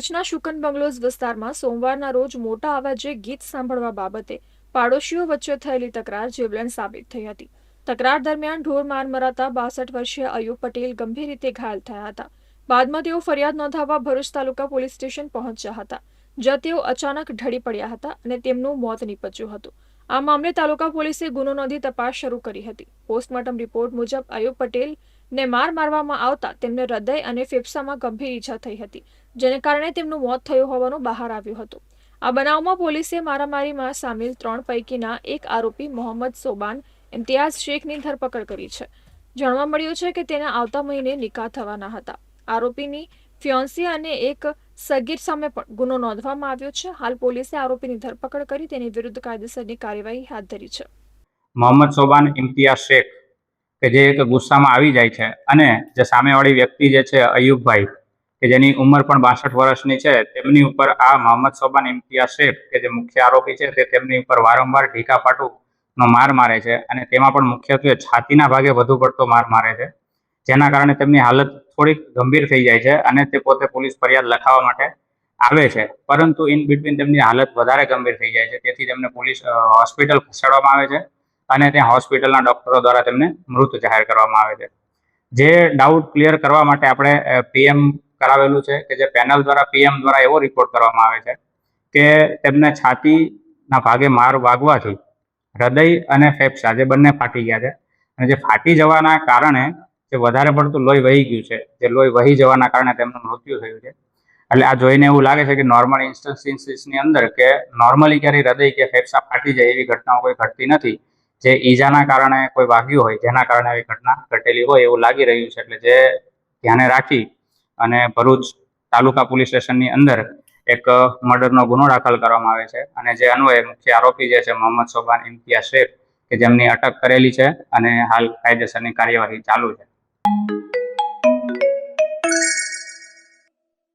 ભરૂચના શુકન બંગલોઝ વિસ્તારમાં સોમવારના રોજ મોટા અવાજે ગીત સાંભળવા બાબતે પાડોશીઓ વચ્ચે થયેલી તકરાર જીવલેણ સાબિત થઈ હતી. તકરાર દરમિયાન ઢોર માર મરાતા 62 વર્ષીય અયુબ પટેલ ગંભીર રીતે ઘાયલ થયા હતા. બાદમાં તેઓ ફરિયાદ નોંધાવવા ભરૂચ તાલુકા પોલીસ સ્ટેશન પહોંચ્યા હતા, જ્યાં તેઓ અચાનક ઢળી પડ્યા હતા અને તેમનું મોત નીપજ્યું હતું. આ મામલે તાલુકા પોલીસે ગુનો નોંધી તપાસ શરૂ કરી હતી. પોસ્ટમોર્ટમ રિપોર્ટ મુજબ અયુબ પટેલ ને મારવામાં આવતા તેમને હૃદય અને ફેફસામાં ગંભીર ઈજા થઈ હતી, જેને કારણે તેમનું મોત થયું હોવાનું બહાર આવ્યું હતું. આ બનાવમાં પોલીસે મારામારીમાં સામેલ 3 પૈકીના એક આરોપી મોહમ્મદ સોબાન ઇમ્તિયાઝ શેખની ધરપકડ કરી છે. જાણવા મળ્યું છે કે તેના આવતા મહિને નિકાહ થવાના હતા. આરોપીની ફિયોન્સી અને એક સગીર સામે પણ ગુનો નોંધવામાં આવ્યો છે. હાલ પોલીસે આરોપીની ધરપકડ કરી તેની વિરુદ્ધ કાયદેસરની કાર્યવાહી હાથ ધરી છે. મોહમ્મદ સોબાન ઇમ્તિયાઝ શેખ કે જે એક ગુસ્સામાં આવી જાય છે અને જે સામેવાળી વ્યક્તિ જે છે અયુબભાઈ કે જેની ઉંમર પણ 62 વર્ષની છે, તેમની ઉપર આ મોહમ્મદ સોબાન ઇમ્તિયાઝ શેખ કે જે મુખ્ય આરોપી છે તે તેમની ઉપર વારંવાર ઢીકા પાટુનો માર મારે છે અને તેમાં પણ મુખ્યત્વે છાતીના ભાગે વધુ પડતો માર મારે છે, જેના કારણે તેમની હાલત થોડીક ગંભીર થઈ જાય છે અને તે પોતે પોલીસ ફરિયાદ લખાવવા માટે આવે છે, પરંતુ ઇન બિટવીન તેમની હાલત વધારે ગંભીર થઈ જાય છે. તેથી તેમને પોલીસ હોસ્પિટલ ખસેડવામાં આવે છે અને ત્યાં હોસ્પિટલના ડોક્ટરો દ્વારા તેમને મૃત જાહેર કરવામાં આવે છે. જે ડાઉટ ક્લિયર કરવા માટે આપણે પીએમ કરાવેલું છે કે જે પેનલ દ્વારા પીએમ દ્વારા એવો રિપોર્ટ કરવામાં આવે છે કે તેમને છાતીના ભાગે માર વાગવાથી હૃદય અને ફેફસા જે બંને ફાટી ગયા છે અને જે ફાટી જવાના કારણે જે વધારે પડતું લોહી વહી ગયું છે, જે લોહી વહી જવાના કારણે તેમનું મૃત્યુ થયું છે. એટલે આ જોઈને એવું લાગે છે કે નોર્મલ ઇન્સ્ટન્સીસની અંદર કે નોર્મલી ક્યારેય હૃદય કે ફેફસા ફાટી જાય એવી ઘટનાઓ કોઈ ઘટતી નથી. જે ઈજાના કારણે કોઈ વાગ્યું હોય જેના કારણે આવી ઘટના ઘટેલી હોય એવું લાગી રહ્યું છે. એટલે જે ધ્યાને રાખી અને ભરૂચ તાલુકા પોલીસ સ્ટેશનની અંદર એક મર્ડરનો ગુનો દાખલ કરવામાં આવે છે અને જે અન્વયે મુખ્ય આરોપી જે છે મોહમ્મદ સોબાન ઇમ્તિયાઝ શેખ કે જેમની અટક કરેલી છે અને હાલ કાયદેસરની કાર્યવાહી ચાલુ છે.